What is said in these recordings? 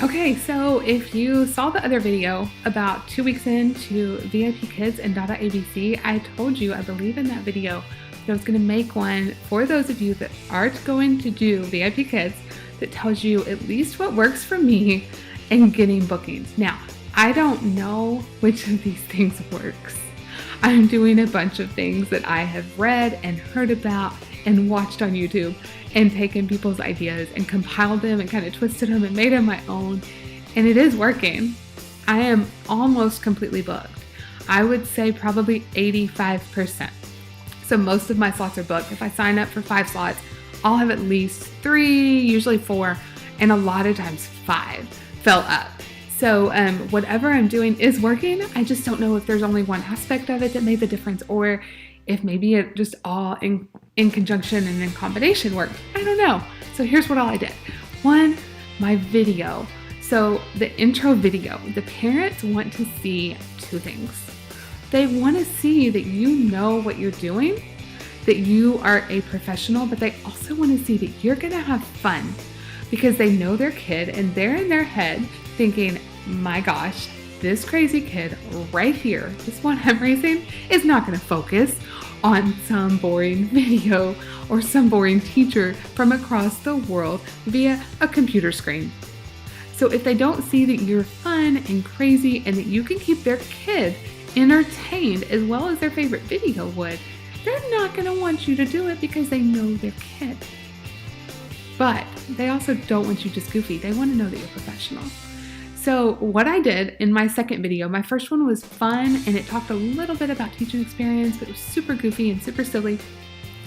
Okay, so if you saw the other video about 2 weeks into VIPKids and Dada ABC, I told you, I believe in that video, that I was going to make one for those of you that aren't going to do VIPKids that tells you at least what works for me in getting bookings. Now, I don't know which of these things works. I'm doing a bunch of things that I have read and heard about and watched on YouTube and taken people's ideas and compiled them and kind of twisted them and made them my own. And it is working. I am almost completely booked. I would say probably 85%. So most of my slots are booked. If I sign up for 5 slots, I'll have at least 3, usually 4, and a lot of times 5 fill up. So whatever I'm doing is working. I just don't know if there's only one aspect of it that made the difference, or if maybe it just all in conjunction and in combination worked. I don't know. So here's what all I did. 1, my video. So the intro video, the parents want to see 2 things. They want to see that you know what you're doing, that you are a professional, but they also want to see that you're going to have fun because they know their kid and they're in their head thinking, my gosh, this crazy kid right here, this one I'm raising, is not going to focus on some boring video or some boring teacher from across the world via a computer screen. So if they don't see that you're fun and crazy and that you can keep their kid entertained as well as their favorite video would, they're not going to want you to do it because they know their kid. But they also don't want you just goofy. They want to know that you're professional. So what I did in my second video, my first one was fun and it talked a little bit about teaching experience, but it was super goofy and super silly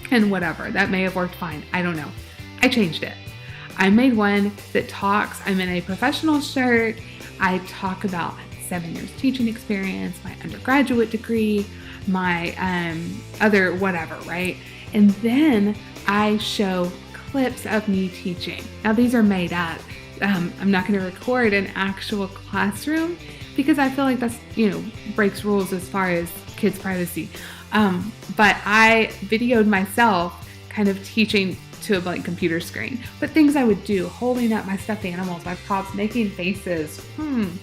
and whatever. That may have worked fine. I don't know. I changed it. I made one that talks, I'm in a professional shirt. I talk about 7 years teaching experience, my undergraduate degree, my other whatever, right? And then I show clips of me teaching. Now these are made up. I'm not going to record an actual classroom because I feel like that's, breaks rules as far as kids' privacy. But I videoed myself kind of teaching to a blank computer screen. But things I would do, holding up my stuffed animals, my props, making faces,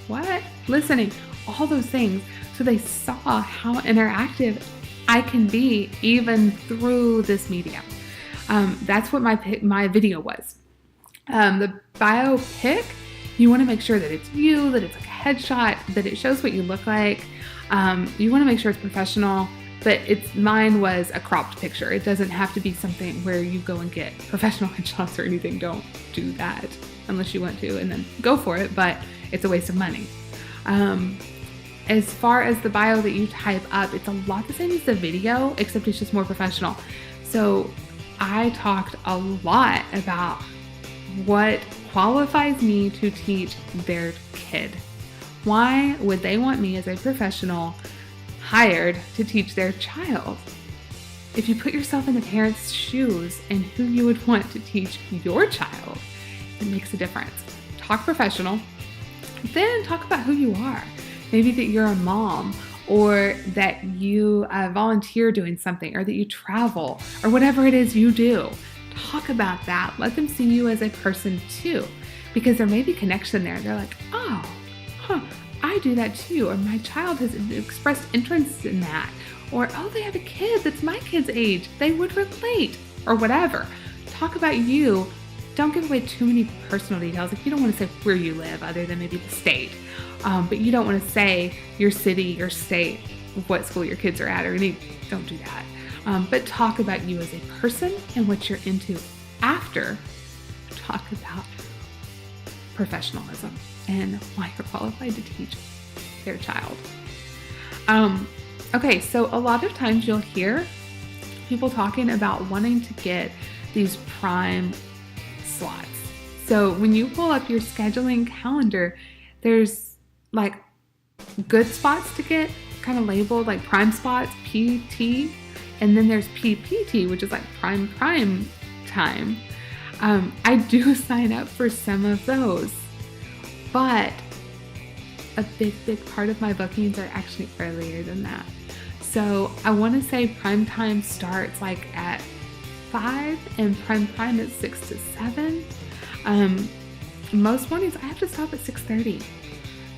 what? Listening, all those things. So they saw how interactive I can be even through this medium. That's what my video was. The bio pic, you want to make sure that it's you, that it's like a headshot, that it shows what you look like. You want to make sure it's professional, but mine was a cropped picture. It doesn't have to be something where you go and get professional headshots or anything. Don't do that unless you want to, and then go for it, but it's a waste of money. As far as the bio that you type up, it's a lot the same as the video, except it's just more professional. So I talked a lot about what qualifies me to teach their kid. Why would they want me as a professional hired to teach their child? If you put yourself in the parent's shoes and who you would want to teach your child, it makes a difference. Talk professional, then talk about who you are. Maybe that you're a mom, or that you volunteer doing something, or that you travel, or whatever it is you do. Talk about that. Let them see you as a person too, because there may be connection there. They're like, I do that too, or my child has expressed interest in that, or they have a kid that's my kid's age. They would relate, or whatever. Talk about you. Don't give away too many personal details. Like, you don't want to say where you live other than maybe the state, but you don't want to say your city, your state, what school your kids are at, or don't do that. But talk about you as a person and what you're into after. Talk about professionalism and why you're qualified to teach their child. Okay, so a lot of times you'll hear people talking about wanting to get these prime slots. So when you pull up your scheduling calendar, there's like good spots to get, kind of labeled like prime spots, PT, and then there's PPT, which is like prime time. I do sign up for some of those, but a big part of my bookings are actually earlier than that. So I want to say prime time starts like at 5 and prime is 6 to 7. most mornings I have to stop at 6:30.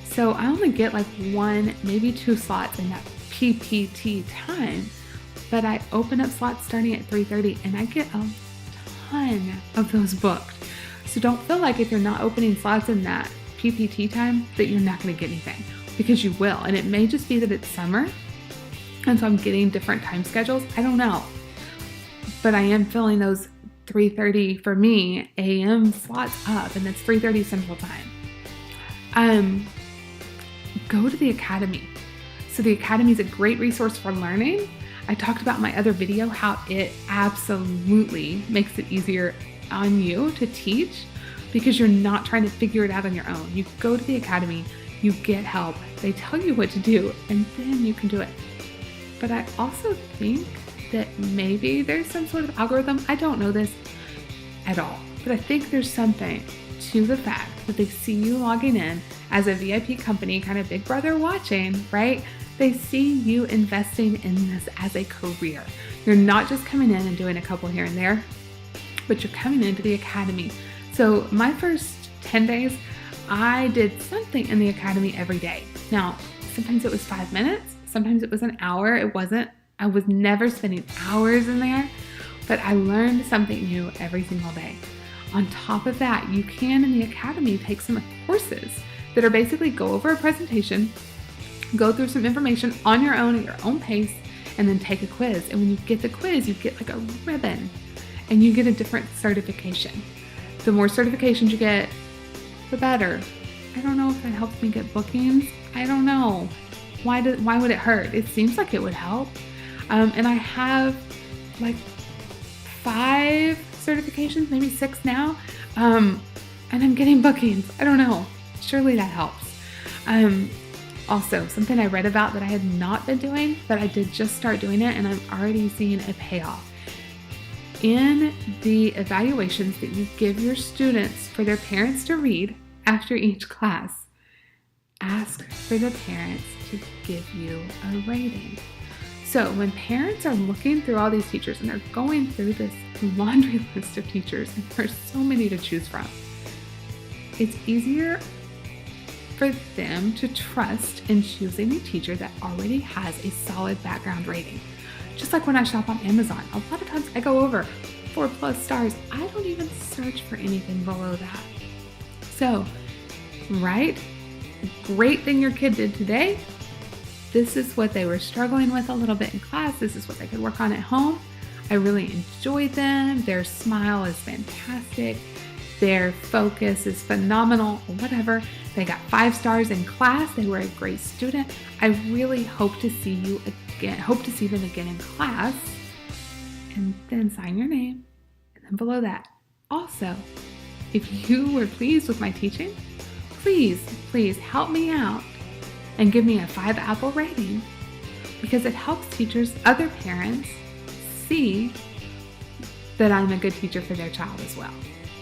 So I only get like 1, maybe 2 slots in that PPT time, but I open up slots starting at 3:30 and I get a ton of those booked. So don't feel like if you're not opening slots in that PPT time that you're not going to get anything, because you will. And it may just be that it's summer and so I'm getting different time schedules. I don't know, but I am filling those 3:30 for me a.m. slots up, and that's 3:30 Central Time. Go to the Academy. So the Academy is a great resource for learning. I talked about in my other video how it absolutely makes it easier on you to teach because you're not trying to figure it out on your own. You go to the Academy, you get help, they tell you what to do, and then you can do it. But I also think that maybe there's some sort of algorithm. I don't know this at all, but I think there's something to the fact that they see you logging in as a VIP company, kind of big brother watching, right? They see you investing in this as a career. You're not just coming in and doing a couple here and there, but you're coming into the Academy. So my first 10 days, I did something in the Academy every day. Now, sometimes it was 5 minutes, sometimes it was an hour. I was never spending hours in there, but I learned something new every single day. On top of that, you can in the Academy take some courses that are basically go over a presentation, go through some information on your own at your own pace, and then take a quiz. And when you get the quiz, you get like a ribbon and you get a different certification. The more certifications you get, the better. I don't know if that helps me get bookings. I don't know. Why would it hurt? It seems like it would help. And I have like 5 certifications, maybe 6 now. And I'm getting bookings. I don't know. Surely that helps. Also, something I read about that I had not been doing, but I did just start doing it, and I'm already seeing a payoff. In the evaluations that you give your students for their parents to read after each class, ask for the parents to give you a rating. So when parents are looking through all these teachers and they're going through this laundry list of teachers, and there's so many to choose from, it's easier for them to trust in choosing a teacher that already has a solid background rating. Just like when I shop on Amazon, a lot of times I go over 4+ stars. I don't even search for anything below that. So, right? Great thing your kid did today. This is what they were struggling with a little bit in class. This is what they could work on at home. I really enjoyed them. Their smile is fantastic. Their focus is phenomenal, whatever. They got 5 stars in class. They were a great student. I really hope to see you again, hope to see them again in class, and then sign your name. And then below that, also, if you were pleased with my teaching, please help me out and give me a 5 apple rating, because it helps teachers, other parents, see that I'm a good teacher for their child as well.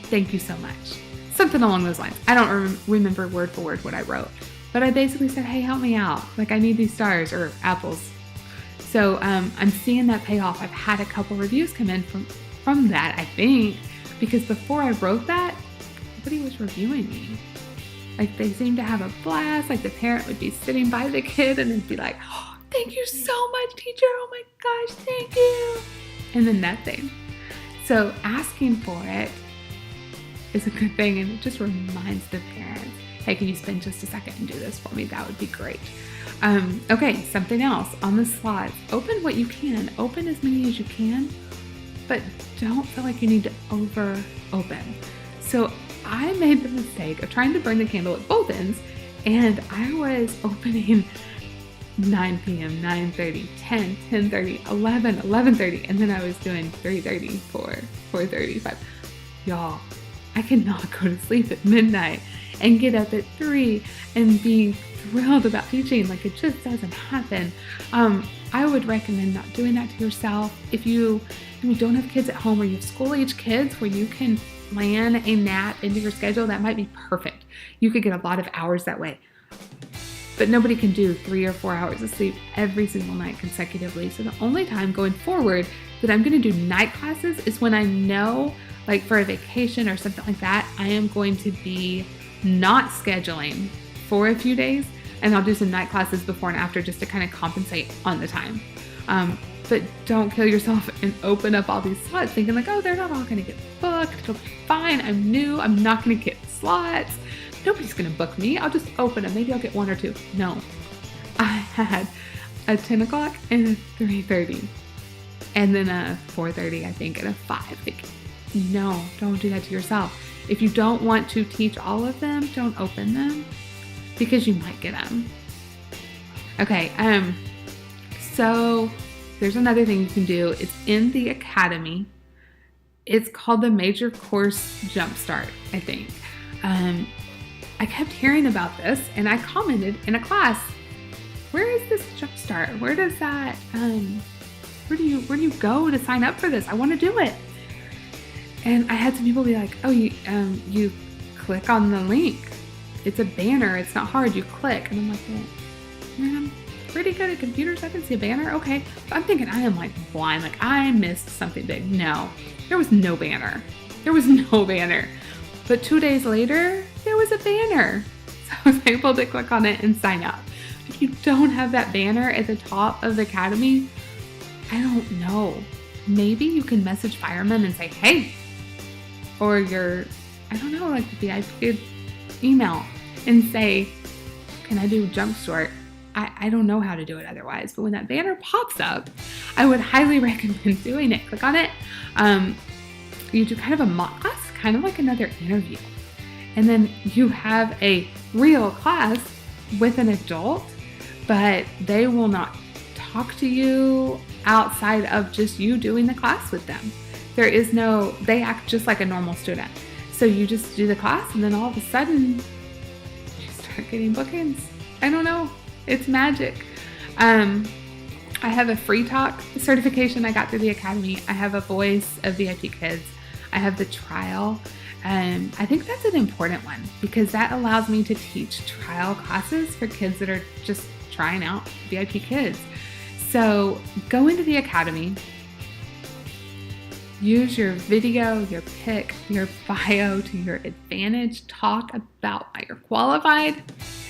Thank you so much. Something along those lines. I don't remember word for word what I wrote, but I basically said, hey, help me out. Like, I need these stars or apples. So I'm seeing that pay off. I've had a couple reviews come in from that, I think, because before I wrote that, nobody was reviewing me. Like, they seemed to have a blast. Like, the parent would be sitting by the kid and they'd be like, oh, thank you so much, teacher. Oh my gosh, thank you. And then nothing. So asking for it is a good thing, and it just reminds the parents, hey, can you spend just a second and do this for me? That would be great. Okay, something else on the slots. Open what you can. Open as many as you can, but don't feel like you need to over open. So I made the mistake of trying to burn the candle at both ends, and I was opening 9 p.m., 9:30, 10, 10:30, 11, 11:30, and then I was doing 3:30, 4, 4:30, 5. Y'all, I cannot go to sleep at midnight and get up at 3 and be thrilled about teaching. Like, it just doesn't happen. I would recommend not doing that to yourself. If you don't have kids at home, or you have school-age kids where you can plan a nap into your schedule, that might be perfect. You could get a lot of hours that way. But nobody can do 3 or 4 hours of sleep every single night consecutively. So the only time going forward that I'm going to do night classes is when I know like for a vacation or something like that, I am going to be not scheduling for a few days, and I'll do some night classes before and after just to kind of compensate on the time. But don't kill yourself and open up all these slots thinking like, oh, they're not all going to get booked. It'll be fine. I'm new. I'm not going to get slots. Nobody's going to book me. I'll just open them. Maybe I'll get 1 or 2. No. I had a 10 o'clock and a 3:30 and then a 4:30, I think, and a 5. Like, no, don't do that to yourself. If you don't want to teach all of them, don't open them because you might get them. Okay. So there's another thing you can do. It's in the academy. It's called the Major Course Jumpstart, I think. I kept hearing about this and I commented in a class, where is this Jumpstart? Where does that, where do you go to sign up for this? I want to do it. And I had some people be like, oh, you click on the link. It's a banner. It's not hard. You click. And I'm like, well, man, pretty good at computers. I can see a banner. Okay. But I'm thinking I am like blind. Like I missed something big. No, there was no banner. There was no banner. But 2 days later, there was a banner. So I was able to click on it and sign up. If you don't have that banner at the top of the academy, I don't know. Maybe you can message Fireman and say, hey, or your, I don't know, like the VIPKids email and say, can I do Jumpstart? I don't know how to do it otherwise, but when that banner pops up, I would highly recommend doing it. Click on it. You do kind of a mock class, kind of like another interview. And then you have a real class with an adult, but they will not talk to you outside of just you doing the class with them. There is no, they act just like a normal student. So you just do the class and then all of a sudden you start getting bookings. I don't know. It's magic. I have a free talk certification I got through the academy. I have a voice of VIPKids. I have the trial. I think that's an important one because that allows me to teach trial classes for kids that are just trying out VIPKids. So go into the academy, use your video, your pic, your bio to your advantage. Talk about why you're qualified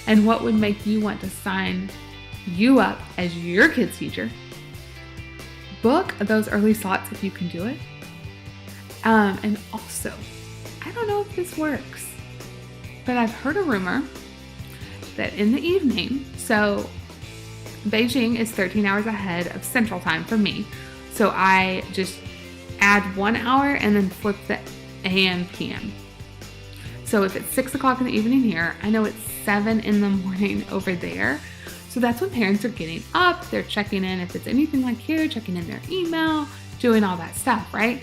and what would make you want to sign you up as your kid's teacher. Book those early slots if you can do it. And also, I don't know if this works, but I've heard a rumor that in the evening, so Beijing is 13 hours ahead of Central Time for me. So I just add 1 hour and then flip the AM PM. So if it's 6 o'clock in the evening here, I know it's 7 in the morning over there. So that's when parents are getting up, they're checking in if it's anything like here, checking in their email, doing all that stuff, right?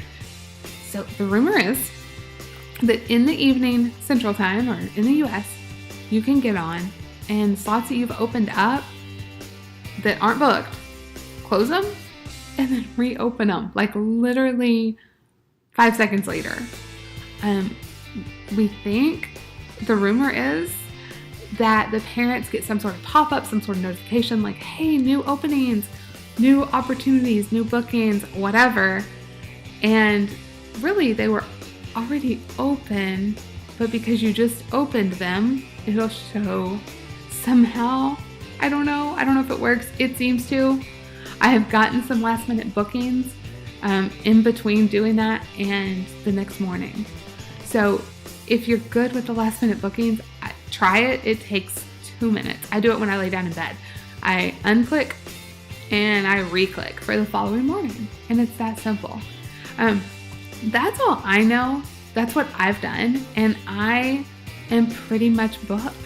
So the rumor is that in the evening Central Time or in the US, you can get on and slots that you've opened up that aren't booked, close them and then reopen them like literally 5 seconds later. We think the rumor is that the parents get some sort of pop-up, some sort of notification like, hey, new openings, new opportunities, new bookings, whatever. And really they were already open, but because you just opened them, it'll show somehow. I don't know if it works. It seems to. I have gotten some last minute bookings in between doing that and the next morning. So if you're good with the last minute bookings, try it. It takes 2 minutes. I do it when I lay down in bed. I unclick and I re-click for the following morning. And it's that simple. That's all I know. That's what I've done. And I am pretty much booked.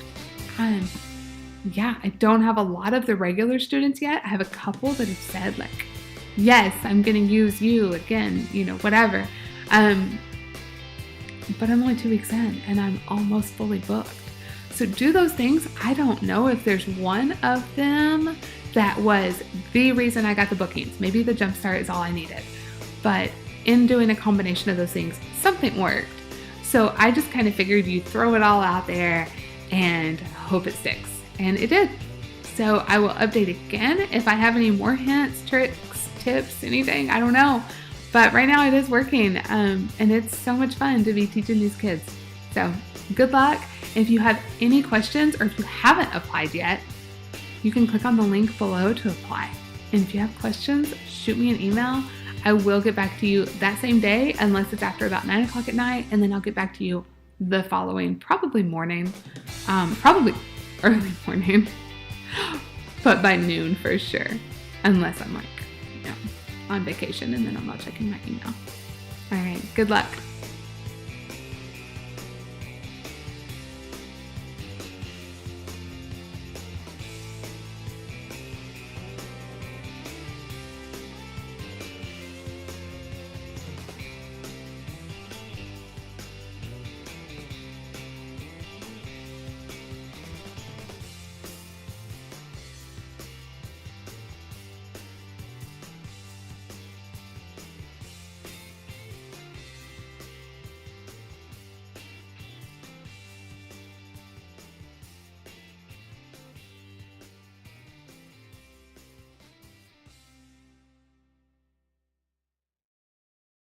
Yeah, I don't have a lot of the regular students yet. I have a couple that have said like, yes, I'm going to use you again, whatever. But I'm only 2 weeks in and I'm almost fully booked. So do those things. I don't know if there's one of them that was the reason I got the bookings. Maybe the Jumpstart is all I needed. But in doing a combination of those things, something worked. So I just kind of figured you throw it all out there and hope it sticks. And it did. So I will update again if I have any more hints, tricks, tips, anything. I don't know. But right now it is working, and it's so much fun to be teaching these kids. So good luck. If you have any questions or if you haven't applied yet, you can click on the link below to apply. And if you have questions, shoot me an email. I will get back to you that same day, unless it's after about 9 o'clock at night, and then I'll get back to you the following, probably morning, probably early morning, but by noon for sure, unless I'm like, on vacation and then I'm not checking my email. All right, good luck.